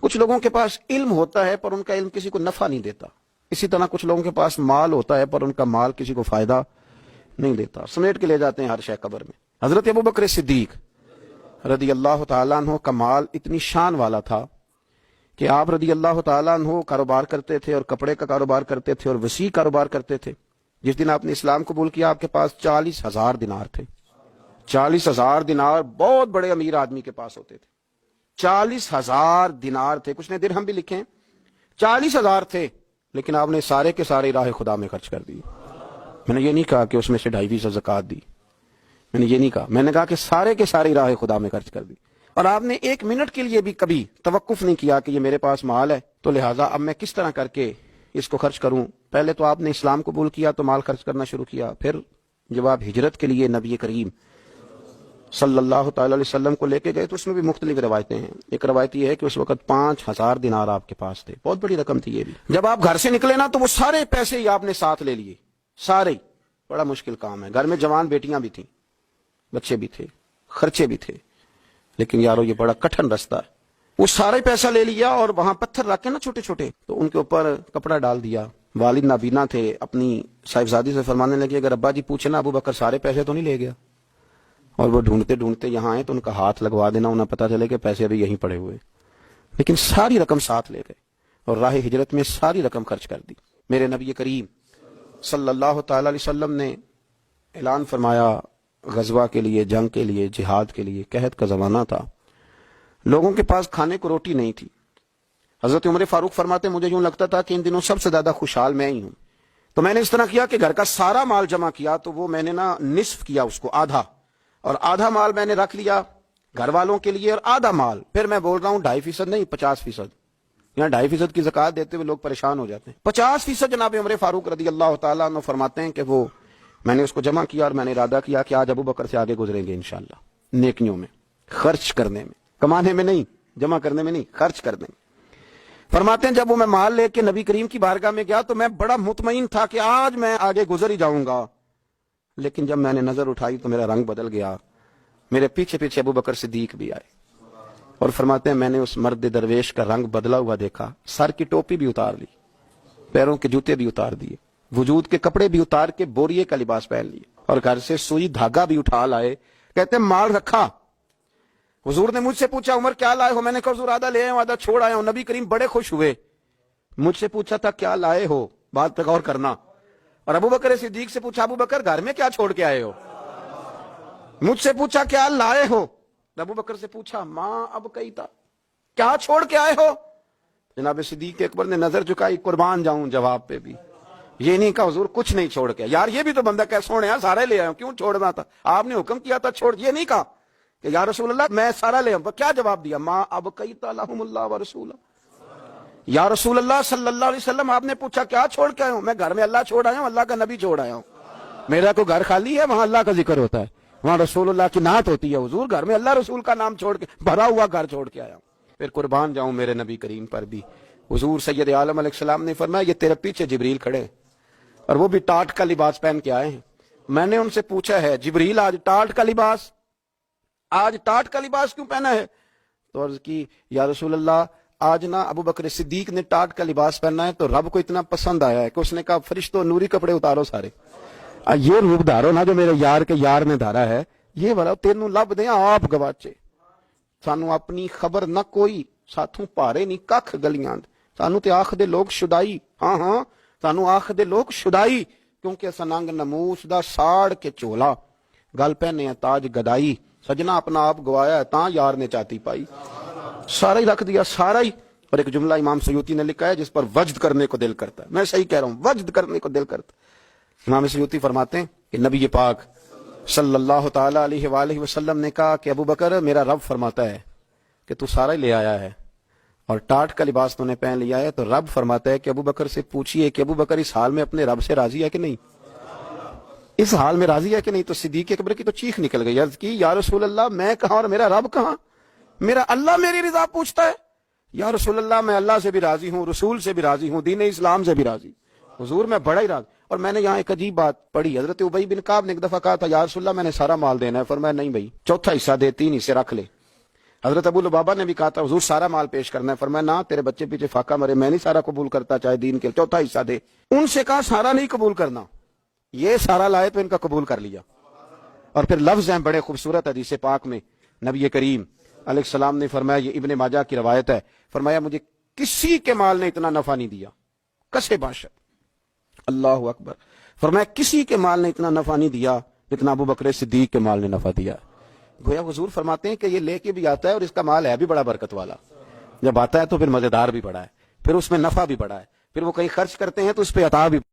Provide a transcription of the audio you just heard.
کچھ لوگوں کے پاس علم ہوتا ہے پر ان کا علم کسی کو نفع نہیں دیتا، اسی طرح کچھ لوگوں کے پاس مال ہوتا ہے پر ان کا مال کسی کو فائدہ نہیں دیتا، سمیٹ کے لے جاتے ہیں ہر شے قبر میں۔ حضرت ابوبکر صدیق رضی اللہ تعالیٰ عنہ کا مال اتنی شان والا تھا کہ آپ رضی اللہ تعالیٰ عنہ کاروبار کرتے تھے اور کپڑے کا کاروبار کرتے تھے اور وسیع کاروبار کرتے تھے۔ جس دن آپ نے اسلام قبول کیا آپ کے پاس 40,000 دینار تھے۔ 40,000 دینار بہت بڑے امیر آدمی کے پاس ہوتے تھے۔ 40,000 دینار تھے، کچھ نے درہم بھی لکھیں، 40,000 تھے، لیکن آپ نے سارے کے سارے راہ خدا میں خرچ کر دیے۔ میں نے یہ نہیں کہا کہ اس میں سے 2.5% زکوٰۃ دی، میں نے یہ نہیں کہا، میں نے کہا کہ سارے کے سارے راہ خدا میں خرچ کر دی، اور آپ نے 1 منٹ کے لیے بھی کبھی توقف نہیں کیا کہ یہ میرے پاس مال ہے تو لہٰذا اب میں کس طرح کر کے اس کو خرچ کروں۔ پہلے تو آپ نے اسلام قبول کیا تو مال خرچ کرنا شروع کیا، پھر جب آپ ہجرت کے لیے نبی کریم صلی اللہ تعالی علیہ وسلم کو لے کے گئے تو اس میں بھی مختلف روایتیں ہیں۔ ایک روایت یہ ہے کہ اس وقت 5,000 دینار آپ کے پاس تھے، بہت بڑی رقم تھی یہ بھی۔ جب آپ گھر سے نکلے نا تو وہ سارے پیسے ہی آپ نے ساتھ لے لیے، سارے ہی۔ بڑا مشکل کام ہے، گھر میں جوان بیٹیاں بھی تھیں، بچے بھی تھے، خرچے بھی تھے، لیکن یارو یہ بڑا کٹھن رستہ ہے۔ وہ سارا ہی پیسہ لے لیا اور وہاں پتھر رکھے نا چھوٹے چھوٹے، تو ان کے اوپر کپڑا ڈال دیا۔ والد نابینا تھے، اپنی صاحبزادی سے فرمانے لگے اگر ابا جی پوچھے نا ابو بکر سارے پیسے تو نہیں لے گیا، اور وہ ڈھونڈتے ڈھونڈتے یہاں آئے تو ان کا ہاتھ لگوا دینا، انہیں پتا چلے کہ پیسے ابھی یہیں پڑے ہوئے، لیکن ساری رقم ساتھ لے گئے اور راہ ہجرت میں ساری رقم خرچ کر دی۔ میرے نبی کریم صلی اللہ تعالی علیہ وسلم نے اعلان فرمایا غزوہ کے لیے، جنگ کے لیے، جہاد کے لیے، قحط کا زمانہ تھا، لوگوں کے پاس کھانے کو روٹی نہیں تھی۔ حضرت عمر فاروق فرماتے مجھے یوں لگتا تھا کہ ان دنوں سب سے زیادہ خوشحال میں ہی ہوں، تو میں نے اس طرح کیا کہ گھر کا سارا مال جمع کیا، تو وہ میں نے نا نصف کیا اس کو، آدھا، اور آدھا مال میں نے رکھ لیا گھر والوں کے لیے اور آدھا مال پھر میں بول رہا ہوں 2.5% نہیں 50%، یہاں 2.5% کی زکوٰۃ دیتے ہوئے لوگ پریشان ہو جاتے ہیں۔ 50% جناب عمر فاروق رضی اللہ تعالیٰ عنہ فرماتے ہیں کہ وہ میں نے اس کو جمع کیا اور میں نے ارادہ کیا کہ آج ابو بکر سے آگے گزریں گے انشاءاللہ، نیکیوں میں، خرچ کرنے میں، کمانے میں نہیں، جمع کرنے میں نہیں، خرچ کرنے میں۔ فرماتے ہیں جب وہ میں مال لے کے نبی کریم کی بارگاہ میں گیا تو میں بڑا مطمئن تھا کہ آج میں آگے گزر ہی جاؤں گا، لیکن جب میں نے نظر اٹھائی تو میرا رنگ بدل گیا، میرے پیچھے پیچھے ابو بکر صدیق بھی آئے، اور فرماتے ہیں میں نے اس مرد درویش کا رنگ بدلا ہوا دیکھا، سر کی ٹوپی بھی اتار لی، پیروں کے جوتے بھی اتار دیے، وجود کے کپڑے بھی اتار کے بوریے کا لباس پہن لیے، اور گھر سے سوئی دھاگا بھی اٹھا لائے۔ کہتے ہیں مال رکھا، حضور نے مجھ سے پوچھا عمر کیا لائے ہو، میں نے کہا حضور آدھا لے آیا ہوں آدھا چھوڑ آیا ہوں۔ نبی کریم بڑے خوش ہوئے، مجھ سے پوچھا تھا کیا لائے ہو، بات پہ غور کرنا، اور ابو بکر صدیق سے پوچھا ابو بکر گھر میں کیا چھوڑ کے آئے ہو، مجھ سے پوچھا کیا لائے ہو، ابو بکر سے پوچھا ماں اب کئی تھا، کیا چھوڑ کے آئے ہو۔ جناب صدیق اکبر نے نظر جھکائی، قربان جاؤں جواب پہ بھی، یہ نہیں کہا حضور کچھ نہیں چھوڑ کے، یار یہ بھی تو بندہ کیسے سونے سارے لے آیا ہوں، کیوں چھوڑنا تھا، آپ نے حکم کیا تھا چھوڑ، یہ نہیں کہا کہ یا رسول اللہ میں سارا لے آؤں، کیا جواب دیا، ماں اب کئی لہم اللہ و رسول، یا رسول اللہ صلی اللہ علیہ وسلم آپ نے پوچھا کیا چھوڑ کے آئے ہوں، میں گھر میں اللہ چھوڑ آیا ہوں، اللہ کا نبی چھوڑ آیا ہوں، میرا کو گھر خالی ہے وہاں اللہ کا ذکر ہوتا ہے، وہاں رسول اللہ کی نعت ہوتی ہے، حضور گھر میں اللہ رسول کا نام چھوڑ کے بھرا ہوا گھر چھوڑ کے آیا ہوں۔ پھر قربان جاؤں میرے نبی کریم پر بھی، حضور سید عالم علیہ السلام نے فرمایا یہ تیرے پیچھے جبریل کھڑے اور وہ بھی ٹاٹ کا لباس پہن کے آئے ہیں۔ میں نے ان سے پوچھا ہے جبریل آج ٹاٹ کا لباس کیوں پہنا ہے، تو عرض کی یا رسول اللہ آج نا ابو بکر صدیق نے ٹاٹ کا لباس پہنا ہے تو رب کو اتنا پسند آیا ہے کہ اس نے کہا فرشتوں نوری کپڑے اتارو سارے، یہ روپ دھارو نا جو میرے یار کے یار نے دھارا ہے، یہ والا تینوں لب دیں آپ گواچے، سانو اپنی خبر نہ کوئی، ساتھوں پارے نہیں کھ گلیاں، سانو تے آخ دے لوگ شدائی، ہاں سانو آخ دے لوگ شدائی، کیونکہ اسا ننگ نموس دا ساڑ کے چولا، گل پہنے ہیں تاج گدائی، سجنا اپنا آپ گوایا ہے تاں یار نے چاتی پائی، سارا ہی رکھ دیا سارا ہی۔ اور ایک جملہ امام سیوطی نے لکھا ہے جس پر وجد کرنے کو دل کرتا ہے، میں صحیح کہہ رہا ہوں، وجد کرنے کو دل کرتا ہے۔ امام سیوطی فرماتے ہیں کہ نبی پاک صلی اللہ تعالی علیہ وآلہ وسلم نے کہا کہ ابو بکر میرا رب فرماتا ہے کہ تو سارا ہی لے آیا ہے اور ٹاٹ کا لباس تو نے پہن لیا ہے، تو رب فرماتا ہے کہ ابو بکر سے پوچھئے کہ ابو بکر اس حال میں اپنے رب سے راضی ہے کہ نہیں، اس حال میں راضی ہے کہ نہیں۔ تو صدیق اکبر کی تو چیخ نکل گئی، عرض کی یا رسول اللہ میں کہاں اور میرا رب کہاں، میرا اللہ میری رضا پوچھتا ہے، یا رسول اللہ میں اللہ سے بھی راضی ہوں، رسول سے بھی راضی ہوں، دین اسلام سے بھی راضی، حضور میں بڑا ہی راضی۔ اور میں نے یہاں ایک عجیب بات پڑھی، حضرت ابی بن کعب نے ایک دفعہ کہا تھا یا رسول اللہ میں نے سارا مال دینا ہے، فرمایا نہیں بھائی چوتھا حصہ دے، 3 حصے رکھ لے۔ حضرت ابو لبابہ نے بھی کہا تھا حضور سارا مال پیش کرنا ہے، فرمایا نہ، تیرے بچے پیچھے فاقہ مرے، میں نہیں سارا قبول کرتا، چاہے دین کے چوتھا حصہ دے۔ ان سے کہا سارا نہیں قبول کرنا، یہ سارا لائے تو ان کا قبول کر لیا۔ اور پھر لفظ ہیں بڑے خوبصورت حدیث پاک میں، نبی کریم علیہ السلام نے فرمایا، یہ ابن ماجہ کی روایت ہے، فرمایا مجھے کسی کے مال نے اتنا نفع نہیں دیا، کسے باشد، اللہ اکبر، فرمایا کسی کے مال نے اتنا نفع نہیں دیا جتنا ابو بکر صدیق کے مال نے نفع دیا۔ گویا حضور فرماتے ہیں کہ یہ لے کے بھی آتا ہے اور اس کا مال ہے بھی بڑا برکت والا، جب آتا ہے تو پھر مزیدار بھی بڑا ہے، پھر اس میں نفع بھی بڑا ہے، پھر وہ کہیں خرچ کرتے ہیں تو اس پہ عطا بھی